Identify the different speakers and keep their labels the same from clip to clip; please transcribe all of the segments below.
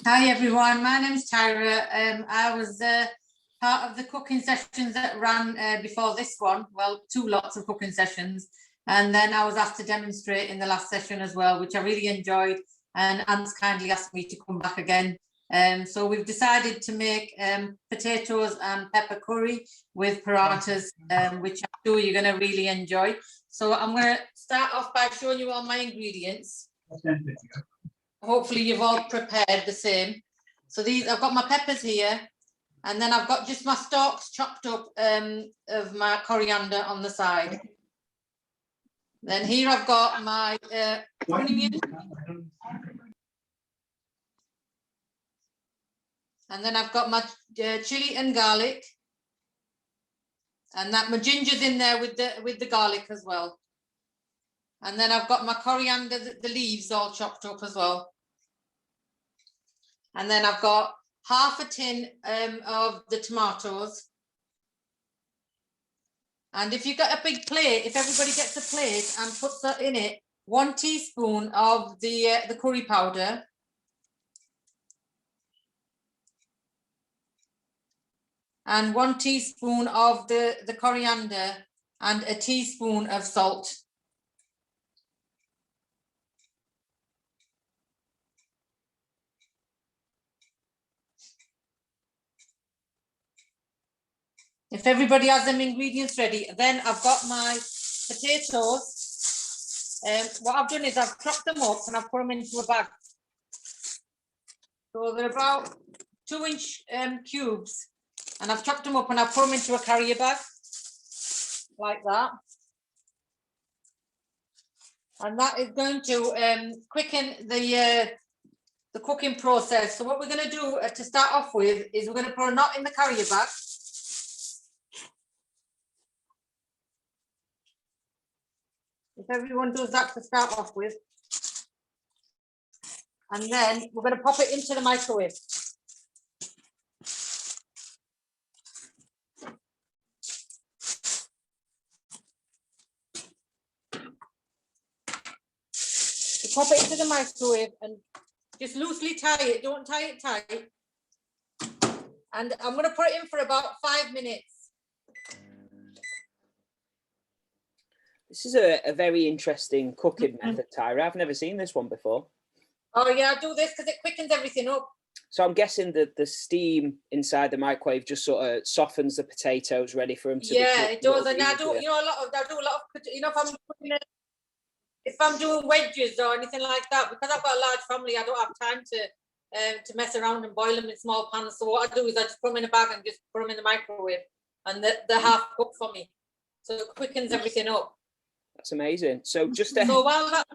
Speaker 1: Hi everyone, my name's Tahira. I was part of the cooking sessions that ran before this one. Well, two lots of cooking sessions, and then I was asked to demonstrate in the last session as well, which I really enjoyed. And Anne's kindly asked me to come back again. So we've decided to make potatoes and pepper curry with parathas, which I'm sure you're going to really enjoy. So I'm going to start off by showing you all my ingredients. Hopefully you've all prepared the same. So these, I've got my peppers here, and then I've got just my stalks chopped up of my coriander on the side. Then here I've got my onion, and then I've got my chili and garlic, and that my ginger's in there with the garlic as well. And then I've got my coriander, the leaves all chopped up as well. And then I've got half a tin of the tomatoes. And if you've got a big plate, if everybody gets a plate and puts that in it, 1 teaspoon of the curry powder. And 1 teaspoon of the coriander and a teaspoon of salt. If everybody has them ingredients ready, then I've got my potatoes. What I've done is I've chopped them up and I've put them into a bag. So they're about 2-inch cubes, and I've chopped them up and I've put them into a carrier bag like that. And that is going to quicken the cooking process. So what we're going to do to start off with is we're going to put a knot in the carrier bag. If everyone does that to start off with. And then we're going to pop it into the microwave. You pop it into the microwave and just loosely tie it. Don't tie it tight. And I'm going to put it in for about 5 minutes.
Speaker 2: This is a very interesting cooking method, Tahira. I've never seen this one before.
Speaker 1: Oh yeah, I do this because it quickens everything up.
Speaker 2: So I'm guessing that the steam inside the microwave just sort of softens the potatoes, ready for them to.
Speaker 1: Yeah, it does. And I do, you know, I do a lot of, you know, if I'm doing wedges or anything like that, because I've got a large family, I don't have time to mess around and boil them in small pans. So what I do is I just put them in a bag and just put them in the microwave, and they're half cooked for me. So it quickens everything up.
Speaker 2: That's amazing. So just
Speaker 1: so while the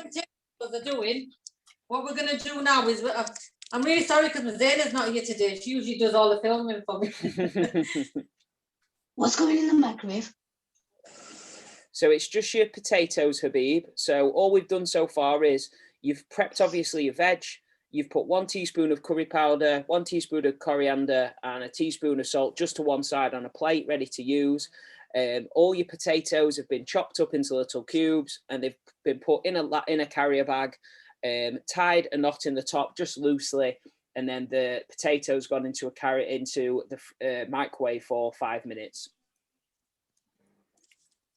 Speaker 1: potatoes are doing, what we're going to do now is I'm really sorry because Zaina's not here today. She usually does all the filming for me.
Speaker 3: What's going in the microwave?
Speaker 2: So it's just your potatoes, Habib. So all we've done so far is you've prepped obviously your veg. You've put 1 teaspoon of curry powder, 1 teaspoon of coriander, and a teaspoon of salt just to one side on a plate, ready to use. All your potatoes have been chopped up into little cubes, and they've been put in a carrier bag, tied a knot in the top just loosely, and then the potatoes gone into the microwave for 5 minutes.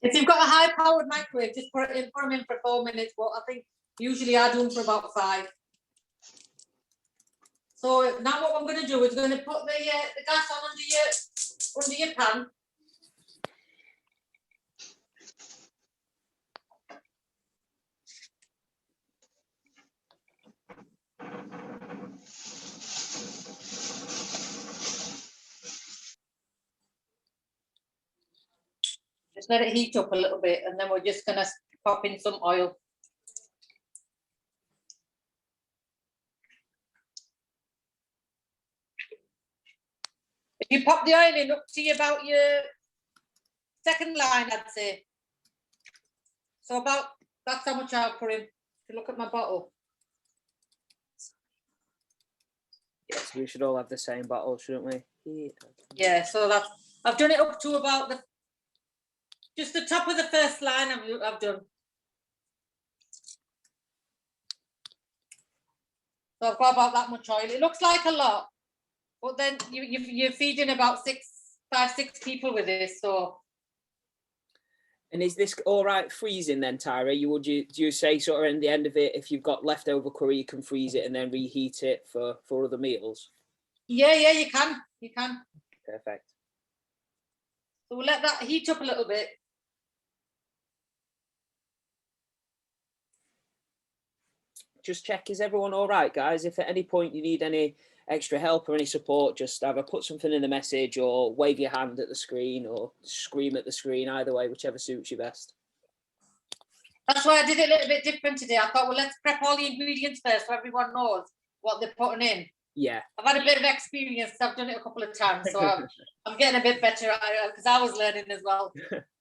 Speaker 1: If you've got a high-powered microwave, just put them in for 4 minutes. But I think usually I do them for about 5. So now what I'm going to do is going to put the gas on under your pan. Just let it heat up a little bit, and then we're just going to pop in some oil. If you pop the oil in up to about your second line, I'd say. So that's how much I'll put in. If you look at my bottle.
Speaker 2: Yes, we should all have the same bottle, shouldn't we?
Speaker 1: Yeah, so I've done it up to about just the top of the first line. I've done. So I've got about that much oil. It looks like a lot, but then you're feeding about 5-6 people with this. So.
Speaker 2: And is this all right freezing then, Tahira? Do you say sort of at the end of it, if you've got leftover curry, you can freeze it and then reheat it for other meals?
Speaker 1: Yeah, you can. You can.
Speaker 2: Perfect.
Speaker 1: So we'll let that heat up a little bit.
Speaker 2: Just check, is everyone all right, guys? If at any point you need any extra help or any support, just either put something in the message or wave your hand at the screen or scream at the screen, either way, whichever suits you best.
Speaker 1: That's why I did it a little bit different today. I thought, well, let's prep all the ingredients first so everyone knows what they're putting in.
Speaker 2: Yeah.
Speaker 1: I've had a bit of experience. I've done it a couple of times, so I'm getting a bit better because I was learning as well.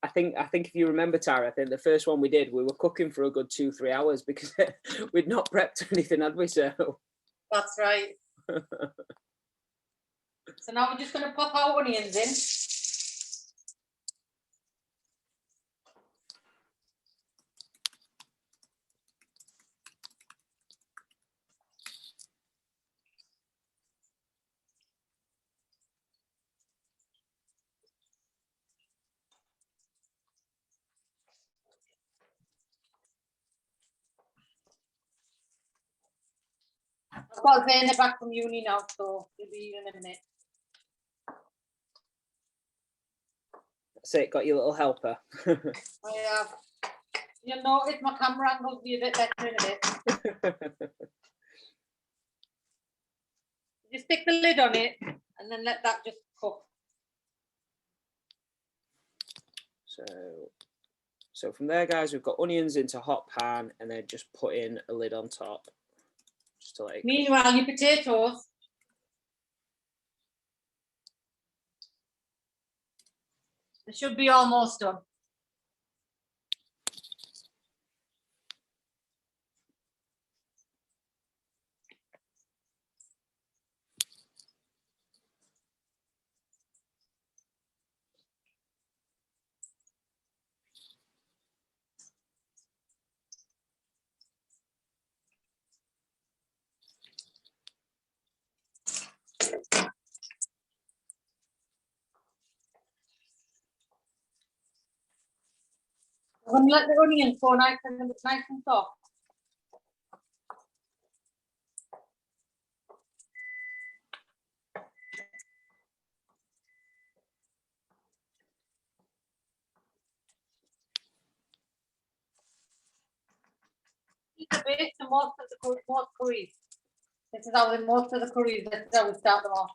Speaker 2: I think if you remember, Tara, I think the first one we did, we were cooking for a good 2-3 hours because we'd not prepped anything, had we? So
Speaker 1: that's right. So now we're just going to pop our onions in. I've got Zaina back from uni now, so we'll be in a minute.
Speaker 2: That's it, got your little helper.
Speaker 1: I have. You notice my camera angle will be a bit better in a bit. Just stick the lid on it and then let that just cook.
Speaker 2: So from there, guys, we've got onions into hot pan and then just put in a lid on top. Just to like.
Speaker 1: Meanwhile, your potatoes. They should be almost done. I'm going to let the onions go nice and soft. A bit to most curries. This is how in most of the curries, this is how we start them off.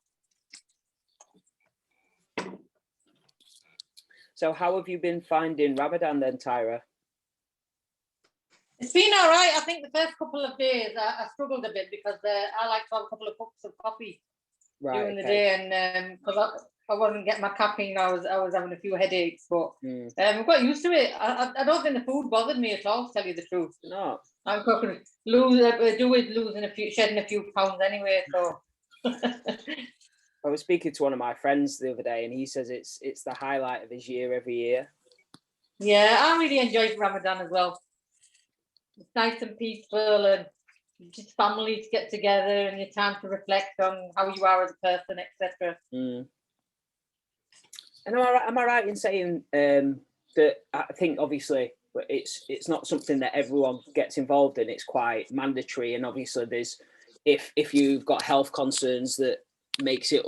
Speaker 2: So how have you been finding Ramadan then, Tahira?
Speaker 1: It's been all right. I think the first couple of days I struggled a bit because I like to have a couple of cups of coffee during the day, and because I wasn't getting my caffeine, I was having a few headaches. But I've got used to it. I don't think the food bothered me at all, to tell you the truth.
Speaker 2: No.
Speaker 1: I'm cooking, shedding a few pounds anyway. So.
Speaker 2: I was speaking to one of my friends the other day, and he says it's the highlight of his year every year.
Speaker 1: Yeah, I really enjoyed Ramadan as well. It's nice and peaceful, and just family to get together, and your time to reflect on how you are as a person, etc.
Speaker 2: And am I right in saying that I think obviously it's not something that everyone gets involved in. It's quite mandatory, and obviously there's if you've got health concerns that makes it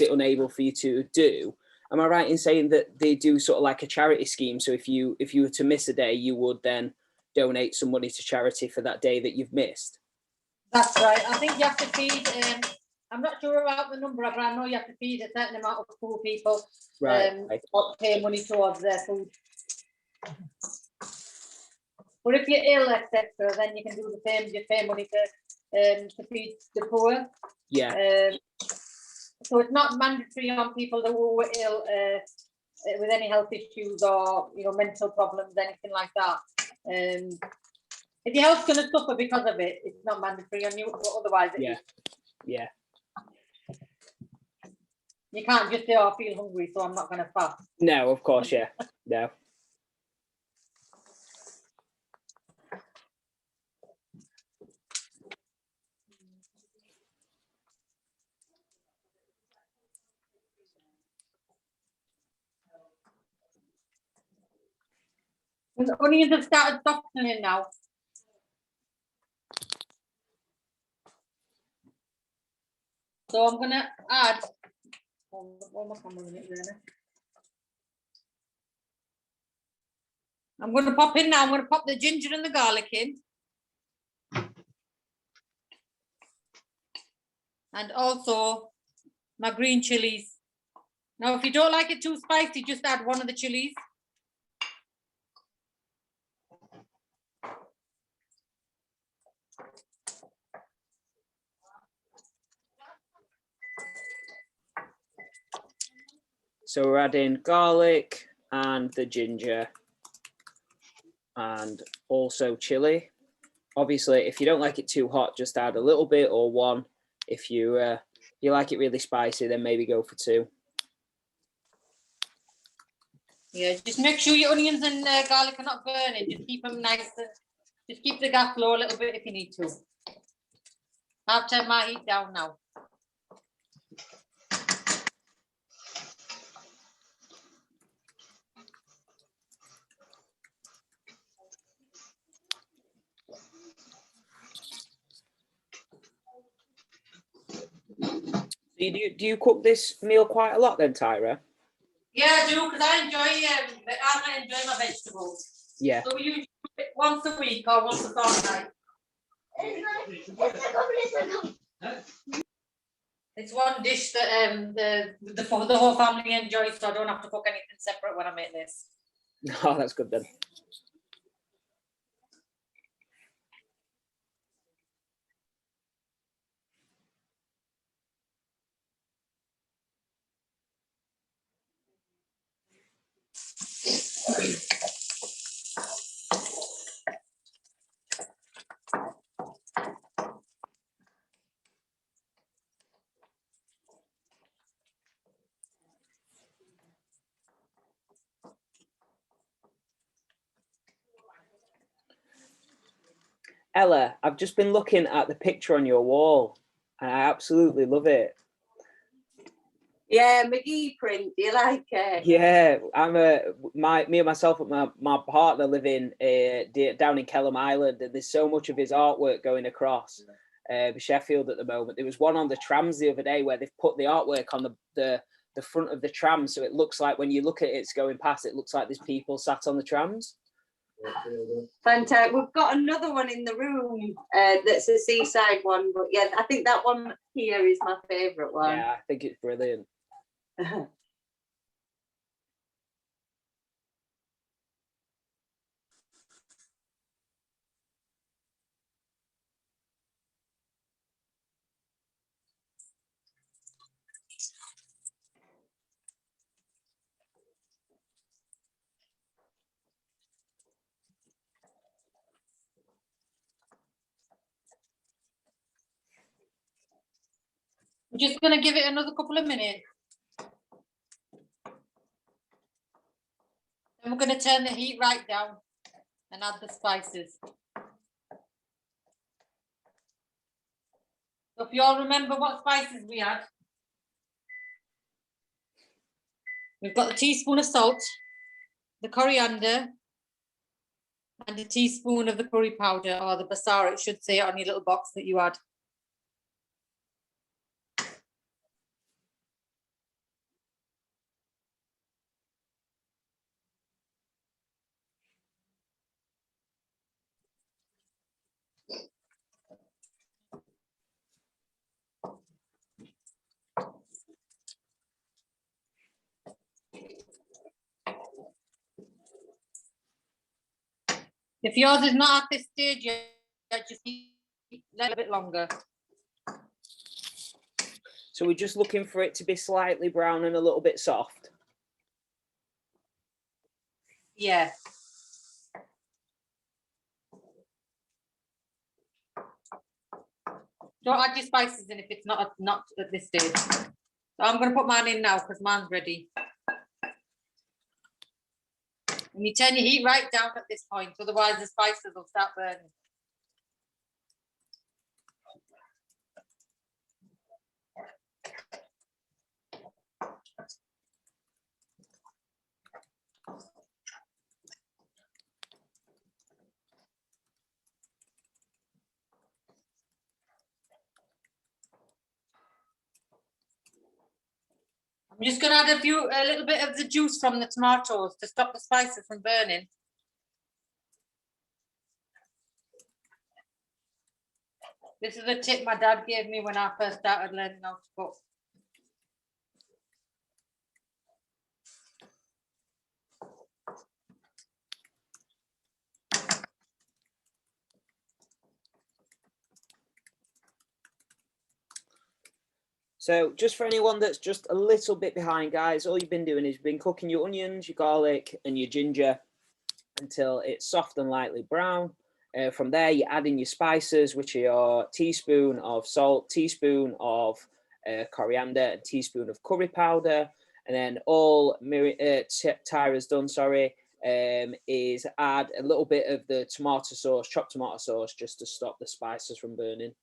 Speaker 2: unable for you to do. Am I right in saying that they do sort of like a charity scheme? So if you were to miss a day, you would then donate some money to charity for that day that you've missed?
Speaker 1: That's right. I think you have to feed. I'm not sure about the number, but I know you have to feed a certain amount of poor people.
Speaker 2: Right.
Speaker 1: Or pay money towards their food. But if you're ill, etc., then you can do the same. You pay money to feed the poor.
Speaker 2: Yeah.
Speaker 1: So it's not mandatory on people who are ill with any health issues or mental problems, anything like that. If your health's going to suffer because of it, it's not mandatory on you, but otherwise it is.
Speaker 2: Yeah.
Speaker 1: You can't just say, "Oh, I feel hungry, so I'm not going to fast."
Speaker 2: No, of course, yeah. No.
Speaker 1: The onions have started softening now. So I'm gonna add. I'm gonna pop in now. I'm gonna pop the ginger and the garlic in. And also my green chilies. Now, if you don't like it too spicy, just add one of the chilies.
Speaker 2: So we're adding garlic and the ginger and also chili. Obviously, if you don't like it too hot, just add a little bit or one. If you like it really spicy, then maybe go for 2.
Speaker 1: Yeah, just make sure your onions and garlic are not burning. Just keep them nice. Just keep the gas low a little bit if you need to. I've turned my heat down now.
Speaker 2: Do you cook this meal quite a lot then, Tahira?
Speaker 1: Yeah, I do, because I enjoy my vegetables.
Speaker 2: Yeah.
Speaker 1: So we usually do it once a week or once a fortnight. It's one dish that the whole family enjoys, so I don't have to cook anything separate when I make this.
Speaker 2: Oh, that's good then. Ella, I've just been looking at the picture on your wall and I absolutely love it.
Speaker 4: Yeah, McGee print. Do you like it?
Speaker 2: Yeah, me and myself and my partner live in down in Kelham Island, and there's so much of his artwork going across Sheffield at the moment. There was one on the trams the other day where they've put the artwork on the front of the tram, so it looks like when you look at it, it's going past, it looks like there's people sat on the trams.
Speaker 4: Fantastic. We've got another one in the room that's a seaside one, but yeah, I think that one here is my favourite one.
Speaker 2: Yeah, I think it's brilliant.
Speaker 1: I'm just going to give it another couple of minutes. Then we're going to turn the heat right down and add the spices. So if you all remember what spices we had, we've got a teaspoon of salt, the coriander, and a teaspoon of the curry powder, or the basara, it should say on your little box that you had. If yours is not at this stage yet, just keep it a little bit longer.
Speaker 2: So we're just looking for it to be slightly brown and a little bit soft.
Speaker 1: Yeah. Don't add your spices in if it's not at this stage. So I'm going to put mine in now because mine's ready. And you turn your heat right down at this point, otherwise the spices will start burning. I'm just going to add a little bit of the juice from the tomatoes to stop the spices from burning. This is a tip my dad gave me when I first started learning how to cook.
Speaker 2: So just for anyone that's just a little bit behind, guys, all you've been doing is you've been cooking your onions, your garlic and your ginger until it's soft and lightly brown. From there, you're adding your spices, which are your teaspoon of salt, teaspoon of coriander, and teaspoon of curry powder. And then all Tahira's done, is add a little bit of the tomato sauce, chopped tomato sauce, just to stop the spices from burning.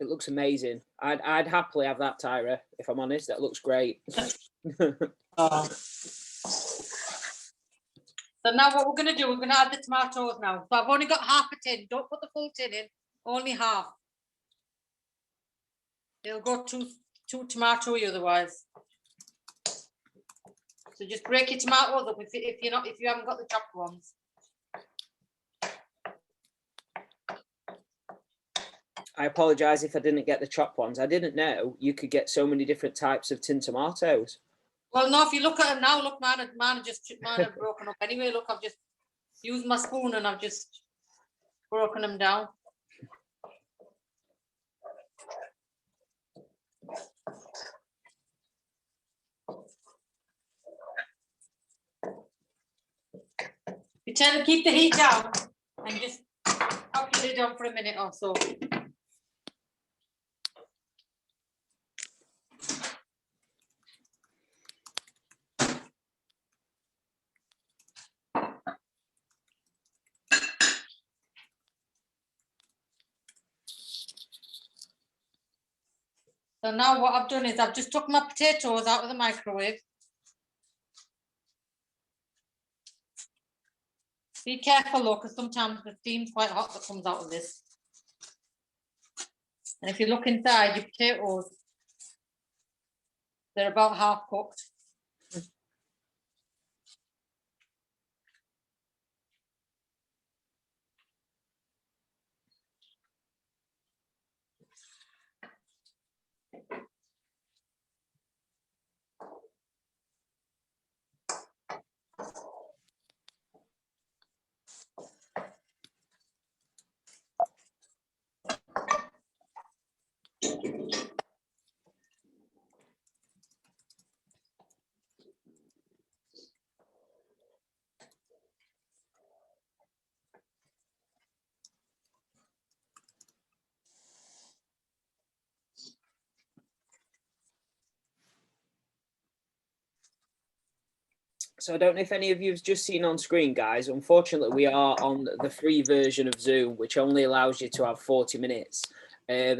Speaker 2: It looks amazing. I'd happily have that, Tahira, if I'm honest. That looks great.
Speaker 1: Oh. So now what we're going to do, we're going to add the tomatoes now. So I've only got half a tin. Don't put the full tin in, only half. It'll go too tomatoey otherwise. So just break your tomatoes up if you haven't got the chopped ones.
Speaker 2: I apologise if I didn't get the chopped ones. I didn't know you could get so many different types of tin tomatoes.
Speaker 1: Well, no, if you look at them now, look, mine are broken up anyway. Look, I've just used my spoon and I've just broken them down. You tell them keep the heat down and just pop your lid on for a minute or so. So now what I've done is I've just took my potatoes out of the microwave. Be careful though, because sometimes the steam's quite hot that comes out of this. And if you look inside your potatoes, they're about half cooked.
Speaker 2: So I don't know if any of you have just seen on screen, guys. Unfortunately, we are on the free version of Zoom, which only allows you to have 40 minutes.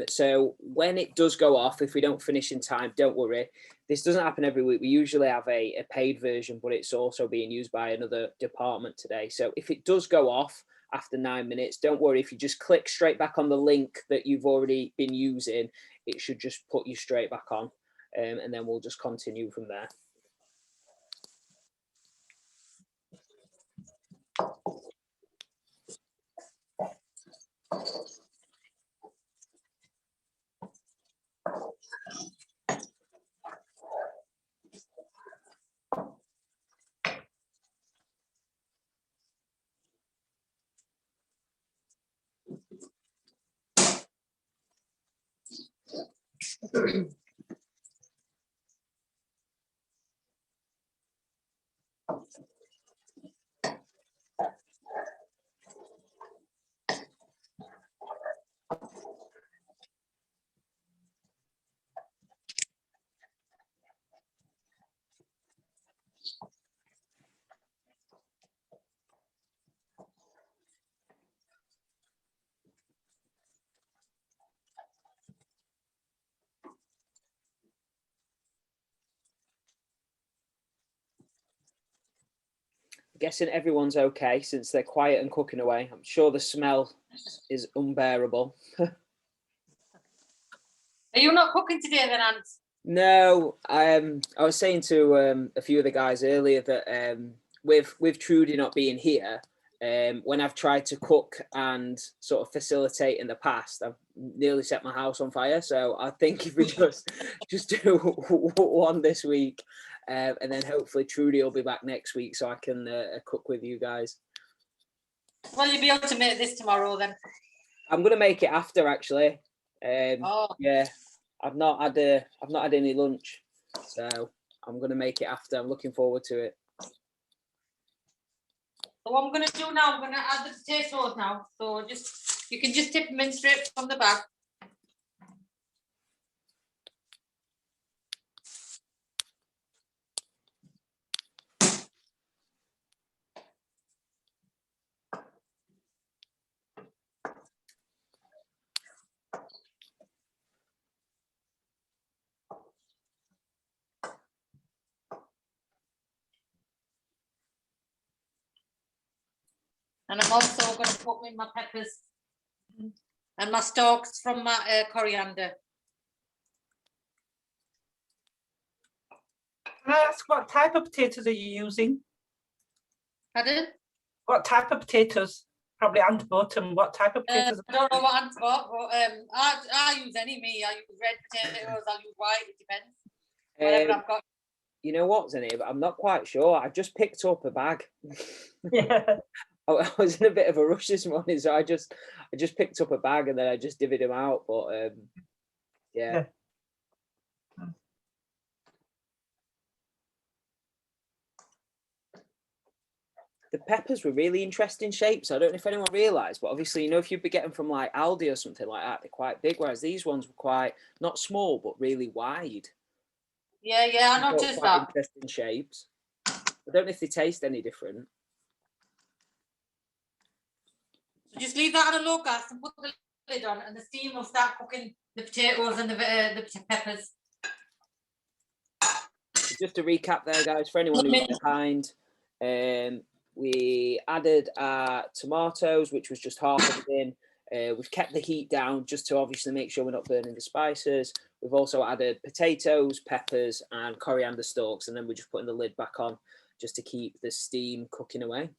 Speaker 2: So when it does go off, if we don't finish in time, don't worry. This doesn't happen every week. We usually have a paid version, but it's also being used by another department today. So if it does go off after 9 minutes, don't worry. If you just click straight back on the link that you've already been using, it should just put you straight back on. And then we'll just continue from there. Guessing everyone's okay since they're quiet and cooking away. I'm sure the smell is unbearable.
Speaker 1: Are you not cooking today then, Ant?
Speaker 2: No, I was saying to a few of the guys earlier that with Trudy not being here, when I've tried to cook and sort of facilitate in the past, I've nearly set my house on fire. So I think if we just do one this week, and then hopefully Trudy will be back next week, so I can cook with you guys.
Speaker 1: Well, you'll be able to make this tomorrow then.
Speaker 2: I'm gonna make it after actually.
Speaker 1: Oh.
Speaker 2: Yeah, I've not had any lunch, so I'm gonna make it after. I'm looking forward to it.
Speaker 1: So what I'm going to do now, I'm going to add the potatoes now. So you can just tip them in straight from the bag. And I'm also going to put in my peppers and my stalks from my coriander.
Speaker 5: Can I ask what type of potatoes are you using?
Speaker 1: Pardon?
Speaker 5: What type of potatoes? Probably Ant bottom. What type of potatoes?
Speaker 1: I don't know what Ant's got, but I use any meat. I use red potatoes, I'll use white, it depends. Whatever I've got.
Speaker 2: You know what, Zenny? I'm not quite sure. I just picked up a bag.
Speaker 5: Yeah.
Speaker 2: I was in a bit of a rush this morning, so I just picked up a bag and then I just divvied them out. But yeah. The peppers were really interesting shapes. I don't know if anyone realised, but obviously, you know, if you'd be getting from like Aldi or something like that, they're quite big, whereas these ones were quite, not small, but really wide.
Speaker 1: Yeah, I noticed
Speaker 2: Quite
Speaker 1: that.
Speaker 2: interesting shapes. I don't know if they taste any different.
Speaker 1: So just leave that on a low gas and put the lid on, and the steam will start cooking the potatoes and the peppers.
Speaker 2: Just to recap there, guys, for anyone who's behind, we added our tomatoes, which was just half of it in. We've kept the heat down just to obviously make sure we're not burning the spices. We've also added potatoes, peppers, and coriander stalks, and then we're just putting the lid back on just to keep the steam cooking away.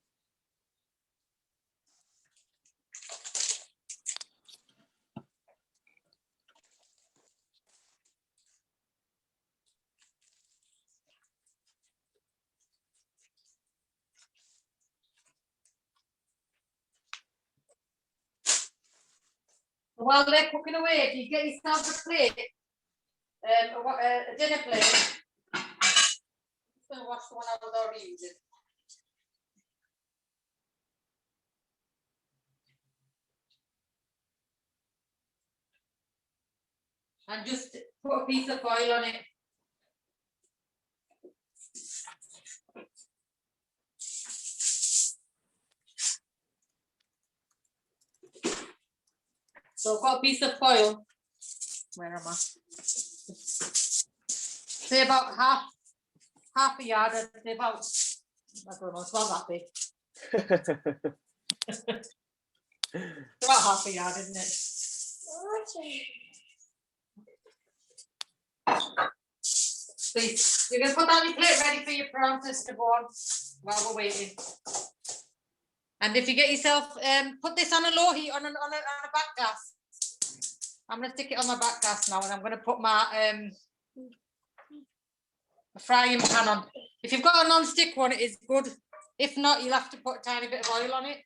Speaker 1: While they're cooking away, if you get yourself a plate, a dinner plate, I'm just going to wash the one I was already using. And just put a piece of foil on it. So I've got a piece of foil. Where am I? Say about half a yard. I'd say about, I don't know, it's about that big. It's about half a yard, isn't it? Please, you're going to put down your plate ready for your parathas to go on while we're waiting. And if you get yourself, put this on a low heat on a back gas. I'm going to stick it on my back gas now, and I'm going to put my frying pan on. If you've got a non-stick one, it is good. If not, you'll have to put a tiny bit of oil on it.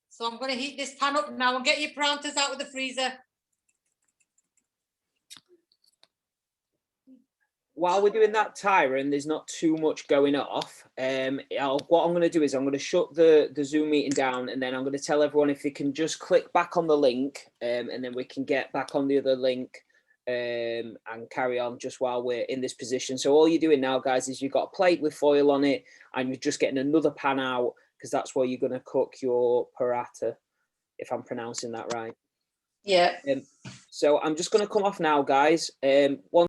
Speaker 1: So I'm going to heat this pan up now and get your parathas out of the freezer.
Speaker 2: While we're doing that, Tahira, and there's not too much going off, what I'm going to do is I'm going to shut the Zoom meeting down, and then I'm going to tell everyone if they can just click back on the link, and then we can get back on the other link and carry on just while we're in this position. So all you're doing now, guys, is you've got a plate with foil on it, and you're just getting another pan out, because that's where you're going to cook your paratha, if I'm pronouncing that right.
Speaker 1: Yeah.
Speaker 2: So I'm just going to come off now, guys. One